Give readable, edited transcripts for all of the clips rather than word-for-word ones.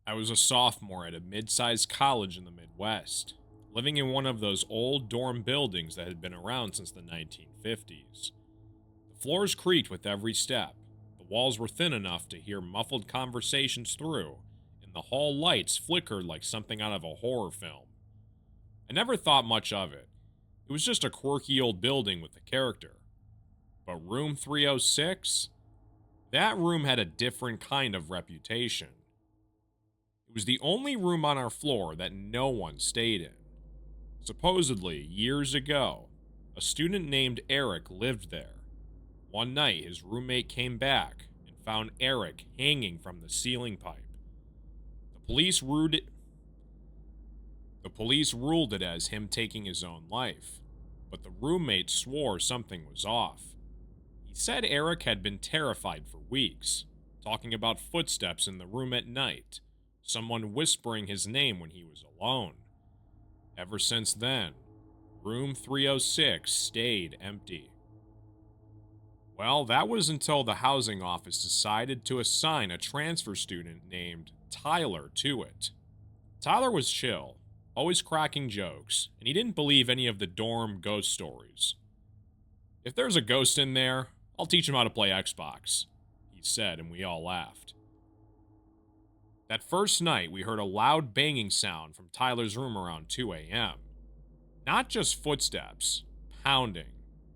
I was a sophomore at a mid-sized college in the Midwest, living in one of those old dorm buildings that had been around since the 1950s. The floors creaked with every step, the walls were thin enough to hear muffled conversations through, and the hall lights flickered like something out of a horror film. I never thought much of it. It was just a quirky old building with a character. But room 306? That room had a different kind of reputation. It was the only room on our floor that no one stayed in. Supposedly, years ago, a student named Eric lived there. One night, his roommate came back and found Eric hanging from the ceiling pipe. The police ruled it as him taking his own life, but the roommate swore something was off. He said Eric had been terrified for weeks, talking about footsteps in the room at night, someone whispering his name when he was alone. Ever since then, room 306 stayed empty. Well, that was until the housing office decided to assign a transfer student named Tyler to it. Tyler was chill, always cracking jokes, and he didn't believe any of the dorm ghost stories. "If there's a ghost in there, I'll teach him how to play Xbox," he said, and we all laughed. That first night, we heard a loud banging sound from Tyler's room around 2 a.m. Not just footsteps, pounding,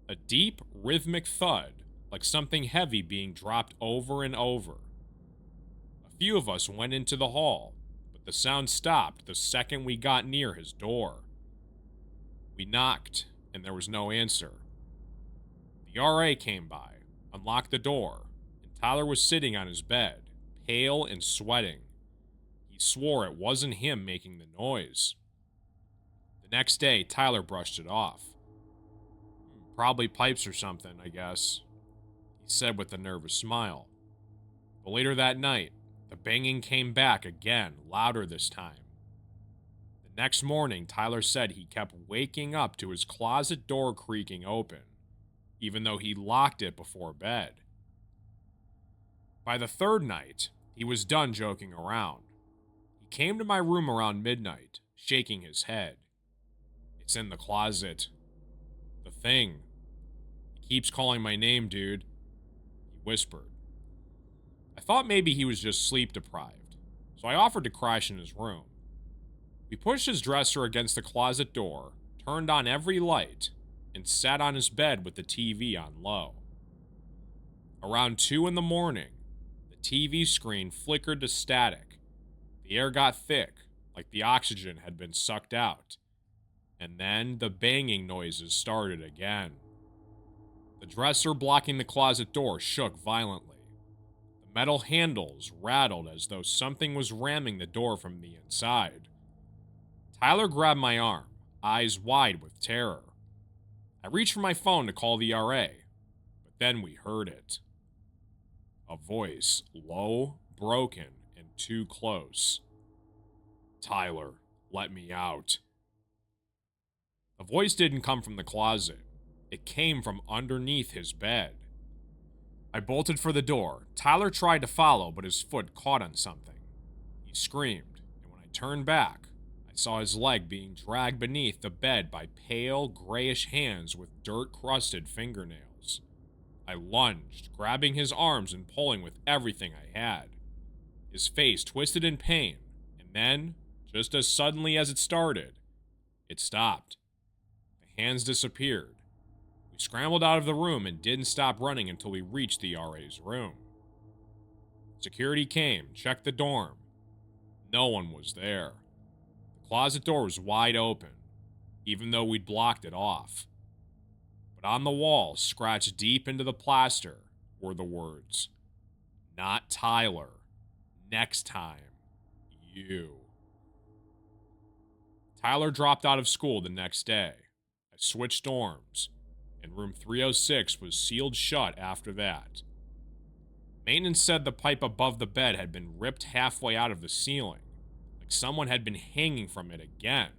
a deep, rhythmic thud, like something heavy being dropped over and over. A few of us went into the hall, but the sound stopped the second we got near his door. We knocked, and there was no answer. The RA came by, unlocked the door, and Tyler was sitting on his bed, pale and sweating. He swore it wasn't him making the noise. The next day, Tyler brushed it off. "Probably pipes or something, I guess," he said with a nervous smile. But later that night, the banging came back again, louder this time. The next morning, Tyler said he kept waking up to his closet door creaking open, even though he locked it before bed. By the third night, he was done joking around. He came to my room around midnight, shaking his head. "It's in the closet. The thing. He keeps calling my name, dude," he whispered. I thought maybe he was just sleep deprived, so I offered to crash in his room. We pushed his dresser against the closet door, turned on every light, and sat on his bed with the TV on low. Around 2 in the morning, the TV screen flickered to static. The air got thick, like the oxygen had been sucked out. And then the banging noises started again. The dresser blocking the closet door shook violently. The metal handles rattled as though something was ramming the door from the inside. Tyler grabbed my arm, eyes wide with terror. I reached for my phone to call the RA, but then we heard it. A voice, low, broken, and too close. "Tyler, let me out." The voice didn't come from the closet. It came from underneath his bed. I bolted for the door. Tyler tried to follow, but his foot caught on something. He screamed, and when I turned back, I saw his leg being dragged beneath the bed by pale, grayish hands with dirt-crusted fingernails. I lunged, grabbing his arms and pulling with everything I had. His face twisted in pain, and then, just as suddenly as it started, it stopped. The hands disappeared. We scrambled out of the room and didn't stop running until we reached the RA's room. Security came, checked the dorm. No one was there. The closet door was wide open, even though we'd blocked it off. But on the wall, scratched deep into the plaster, were the words, "Not Tyler. Next time, you." Tyler dropped out of school the next day. I switched dorms, and room 306 was sealed shut after that. Maintenance said the pipe above the bed had been ripped halfway out of the ceiling, like someone had been hanging from it again.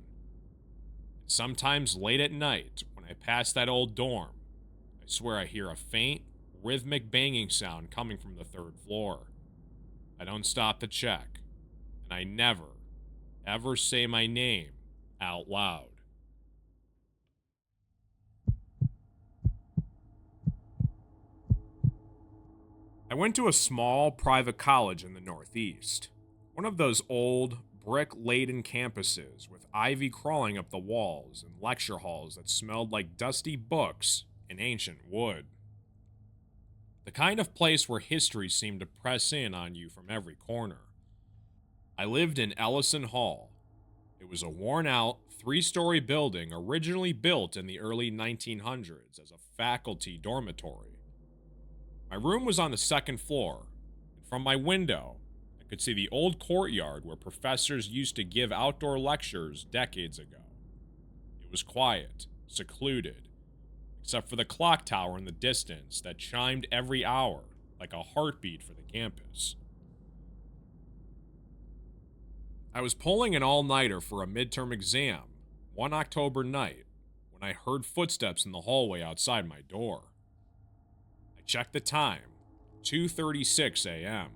And sometimes late at night, when I pass that old dorm, I swear I hear a faint, rhythmic banging sound coming from the third floor. I don't stop to check, and and I never, ever say my name out loud. I went to a small private college in the Northeast, one of those old, brick-laden campuses with ivy crawling up the walls and lecture halls that smelled like dusty books and ancient wood. The kind of place where history seemed to press in on you from every corner. I lived in Ellison Hall. It was a worn-out, three-story building originally built in the early 1900s as a faculty dormitory. My room was on the second floor, and from my window, I could see the old courtyard where professors used to give outdoor lectures decades ago. It was quiet, secluded, except for the clock tower in the distance that chimed every hour like a heartbeat for the campus. I was pulling an all-nighter for a midterm exam one October night when I heard footsteps in the hallway outside my door. I checked the time, 2:36 a.m.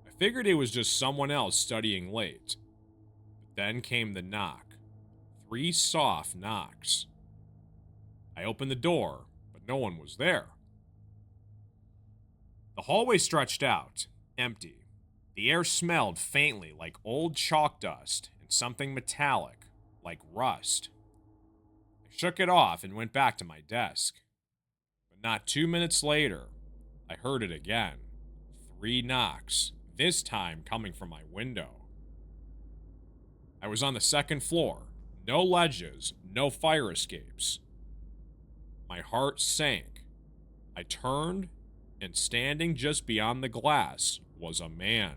I figured it was just someone else studying late. But then came the knock. 3 soft knocks. I opened the door, but no one was there. The hallway stretched out, empty. The air smelled faintly like old chalk dust and something metallic, like rust. I shook it off and went back to my desk. But not 2 minutes later, I heard it again. 3 knocks, this time coming from my window. I was on the second floor. No ledges, no fire escapes. My heart sank. I turned, and standing just beyond the glass was a man.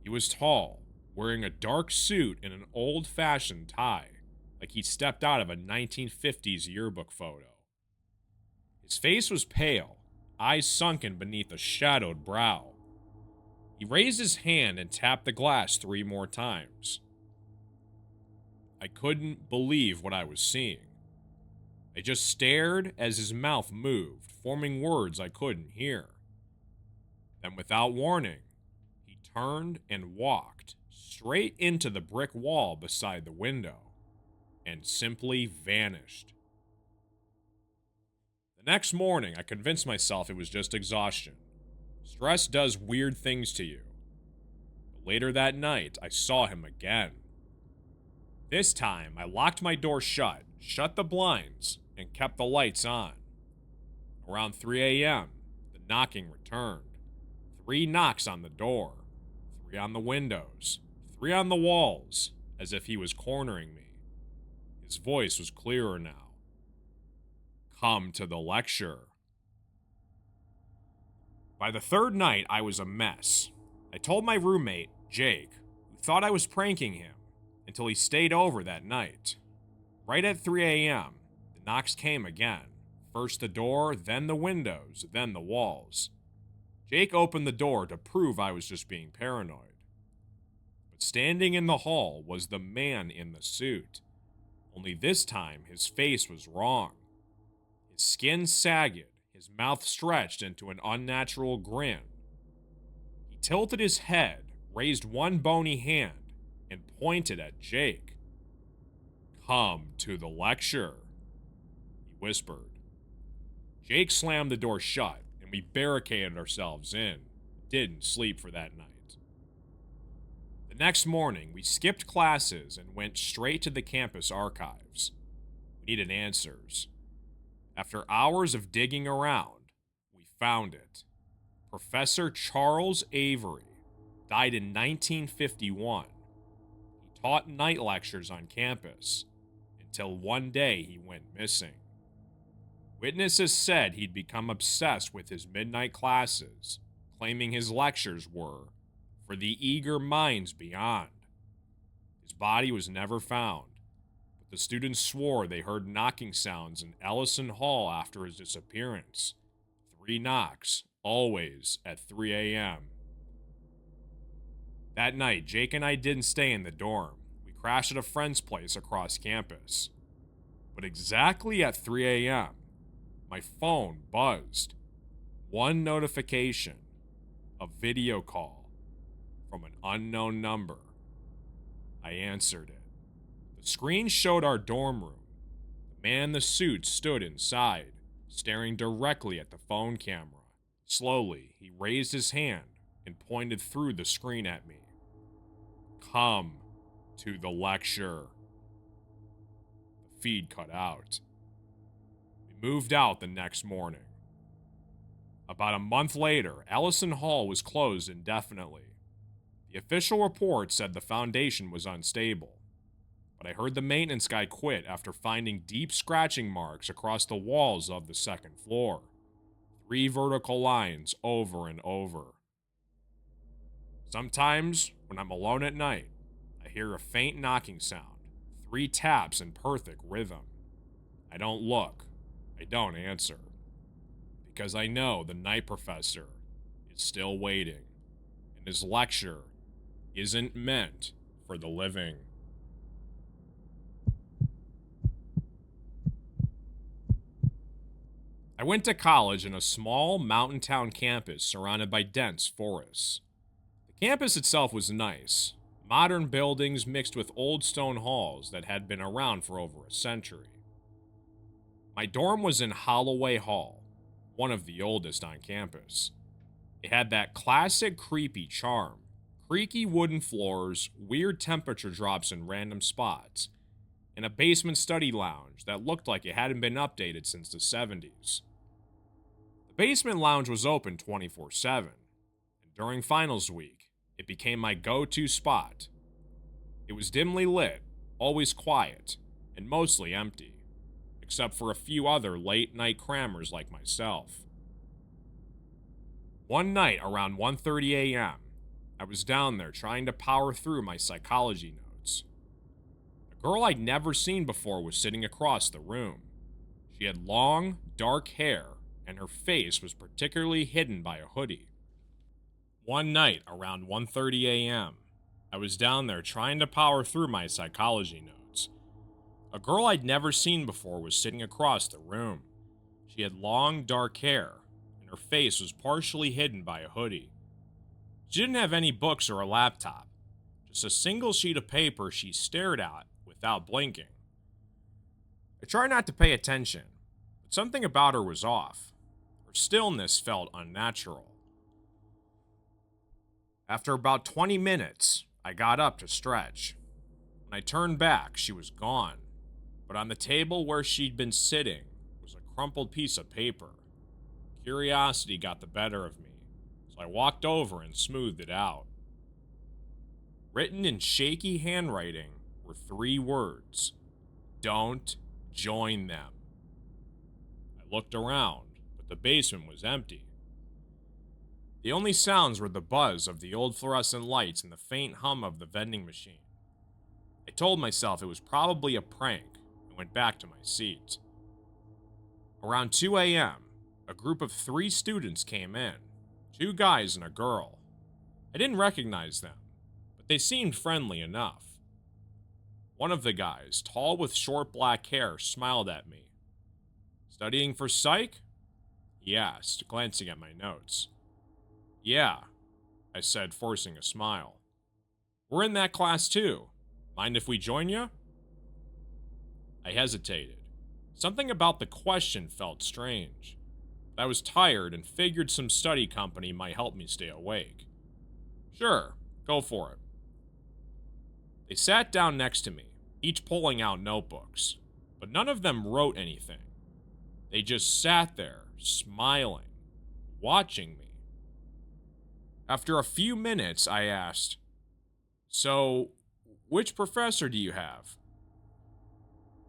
He was tall, wearing a dark suit and an old-fashioned tie, like he stepped out of a 1950s yearbook photo. His face was pale, eyes sunken beneath a shadowed brow. He raised his hand and tapped the glass 3 more times. I couldn't believe what I was seeing. I just stared as his mouth moved, forming words I couldn't hear. Then, without warning, he turned and walked straight into the brick wall beside the window, and simply vanished. The next morning, I convinced myself it was just exhaustion. Stress does weird things to you. But later that night, I saw him again. This time, I locked my door shut the blinds, and kept the lights on. Around 3 a.m., the knocking returned. 3 knocks on the door, 3 on the windows, 3 on the walls, as if he was cornering me. His voice was clearer now. Come to the lecture. By the 3rd night, I was a mess. I told my roommate, Jake, who thought I was pranking him, until he stayed over that night. Right at 3 a.m., the knocks came again. First the door, then the windows, then the walls. Jake opened the door to prove I was just being paranoid. But standing in the hall was the man in the suit. Only this time, his face was wrong. His skin sagged, his mouth stretched into an unnatural grin. He tilted his head, raised one bony hand, and pointed at Jake. Come to the lecture, he whispered. Jake slammed the door shut, and we barricaded ourselves in. Didn't sleep for that night. The next morning, we skipped classes and went straight to the campus archives. We needed answers. After hours of digging around, we found it. Professor Charles Avery died in 1951. He taught night lectures on campus until one day he went missing. Witnesses said he'd become obsessed with his midnight classes, claiming his lectures were for the eager minds beyond. His body was never found, but the students swore they heard knocking sounds in Ellison Hall after his disappearance. 3 knocks, always at 3 a.m. That night, Jake and I didn't stay in the dorm. We crashed at a friend's place across campus. But exactly at 3 a.m., my phone buzzed. One notification. A video call. from an unknown number. I answered it. The screen showed our dorm room. The man in the suit stood inside, staring directly at the phone camera. Slowly, he raised his hand and pointed through the screen at me. "Come to the lecture." The feed cut out. We moved out the next morning. About a month later, Ellison Hall was closed indefinitely. The official report said the foundation was unstable, but I heard the maintenance guy quit after finding deep scratching marks across the walls of the second floor. 3 vertical lines over and over. Sometimes, when I'm alone at night, I hear a faint knocking sound, 3 taps in perfect rhythm. I don't look. I don't answer. Because I know the night professor is still waiting, and his lecture isn't meant for the living. I went to college in a small mountain town campus surrounded by dense forests. The campus itself was nice, modern buildings mixed with old stone halls that had been around for over a century. My dorm was in Holloway Hall, one of the oldest on campus. It had that classic creepy charm, creaky wooden floors, weird temperature drops in random spots, and a basement study lounge that looked like it hadn't been updated since the 70s. The basement lounge was open 24/7, and during finals week, it became my go-to spot. It was dimly lit, always quiet, and mostly empty, except for a few other late-night crammers like myself. One night around 1:30 a.m., I was down there trying to power through my psychology notes. A girl I'd never seen before was sitting across the room. She had long, dark hair, and her face was particularly hidden by a hoodie. One night around 1:30 a.m., I was down there trying to power through my psychology notes. A girl I'd never seen before was sitting across the room. She had long, dark hair, and her face was partially hidden by a hoodie. She didn't have any books or a laptop, just a single sheet of paper she stared at without blinking. I tried not to pay attention, but something about her was off. Her stillness felt unnatural. After about 20 minutes, I got up to stretch. When I turned back, she was gone, but on the table where she'd been sitting was a crumpled piece of paper. Curiosity got the better of me, so I walked over and smoothed it out. Written in shaky handwriting were 3 words: "Don't join them." I looked around, but the basement was empty. The only sounds were the buzz of the old fluorescent lights and the faint hum of the vending machine. I told myself it was probably a prank and went back to my seat. Around 2 a.m., a group of 3 students came in, 2 guys and a girl. I didn't recognize them, but they seemed friendly enough. One of the guys, tall with short black hair, smiled at me. "Studying for psych?" he asked, glancing at my notes. "Yeah," I said, forcing a smile. "We're in that class too. Mind if we join you?" I hesitated. Something about the question felt strange. But I was tired and figured some study company might help me stay awake. "Sure, go for it." They sat down next to me, each pulling out notebooks, but none of them wrote anything. They just sat there, smiling, watching me. After a few minutes, I asked, "So, which professor do you have?"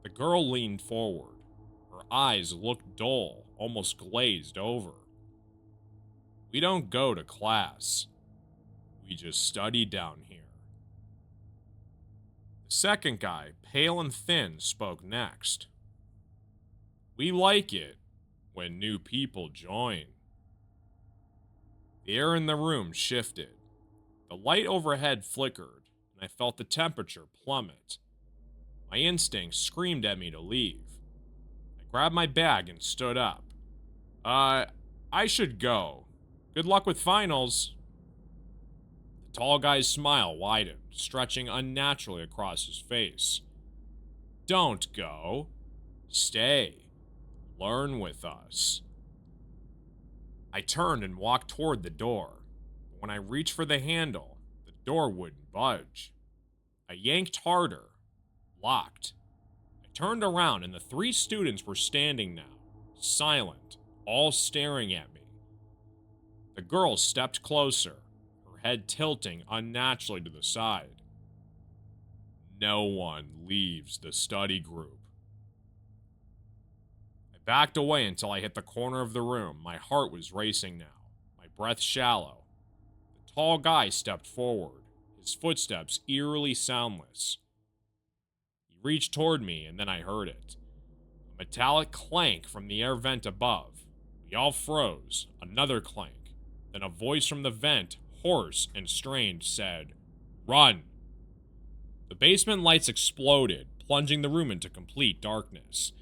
The girl leaned forward. Her eyes looked dull, almost glazed over. "We don't go to class. We just study down here." The second guy, pale and thin, spoke next. "We like it when new people join." The air in the room shifted. The light overhead flickered, and I felt the temperature plummet. My instincts screamed at me to leave. I grabbed my bag and stood up. I should go. Good luck with finals." The The tall guy's smile widened, stretching unnaturally across his face. Don't go. Stay. Learn with us. I turned and walked toward the door. But when I reached for the handle, the door wouldn't budge. I yanked harder. Locked. I turned around and the 3 students were standing now, silent, all staring at me. The girl stepped closer, her head tilting unnaturally to the side. No one leaves the study group. I backed away until I hit the corner of the room. My heart was racing now, my breath shallow. The tall guy stepped forward, his footsteps eerily soundless. He reached toward me, and then I heard it. A metallic clank from the air vent above. We all froze. Another clank. Then a voice from the vent, hoarse and strained, said, "Run!" The basement lights exploded, plunging the room into complete darkness.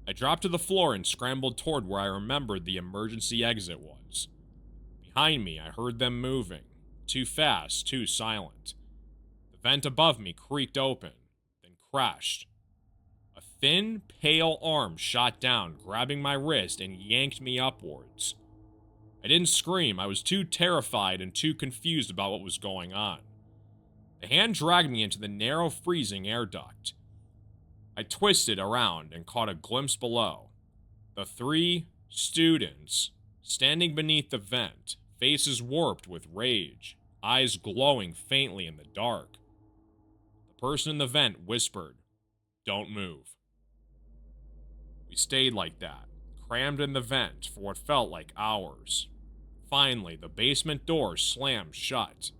I dropped to the floor and scrambled toward where I remembered the emergency exit was. Behind me, I heard them moving. Too fast, too silent. The vent above me creaked open, then crashed. A thin, pale arm shot down, grabbing my wrist and yanked me upwards. I didn't scream. I was too terrified and too confused about what was going on. The hand dragged me into the narrow, freezing air duct. I twisted around and caught a glimpse below. The 3 students, standing beneath the vent, faces warped with rage, eyes glowing faintly in the dark. The person in the vent whispered, "Don't move." We stayed like that, crammed in the vent for what felt like hours. Finally, the basement door slammed shut.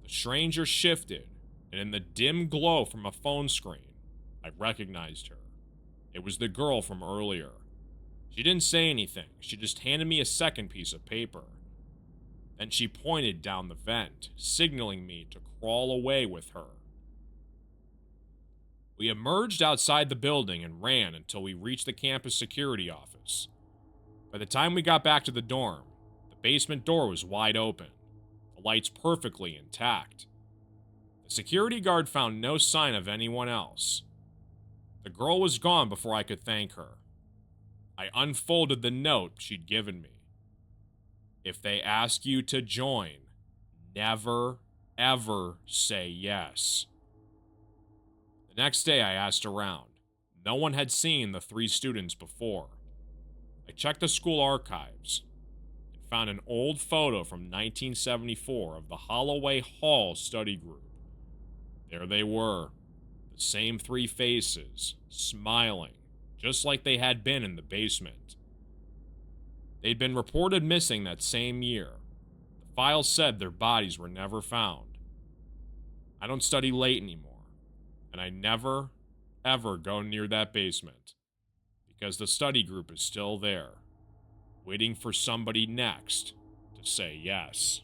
The stranger shifted, and in the dim glow from a phone screen, I recognized her. It was the girl from earlier. She didn't say anything. She just handed me a second piece of paper. Then she pointed down the vent, signaling me to crawl away with her. We emerged outside the building and ran until we reached the campus security office. By the time we got back to the dorm, the basement door was wide open, the lights perfectly intact. The security guard found no sign of anyone else. The girl was gone before I could thank her. I unfolded the note she'd given me. If they ask you to join, never, ever say yes. The next day I asked around. No one had seen the 3 students before. I checked the school archives and found an old photo from 1974 of the Holloway Hall study group. There they were. The same 3 faces, smiling, just like they had been in the basement. They'd been reported missing that same year. The file said their bodies were never found. I don't study late anymore, and I never, ever go near that basement, because the study group is still there, waiting for somebody next to say yes.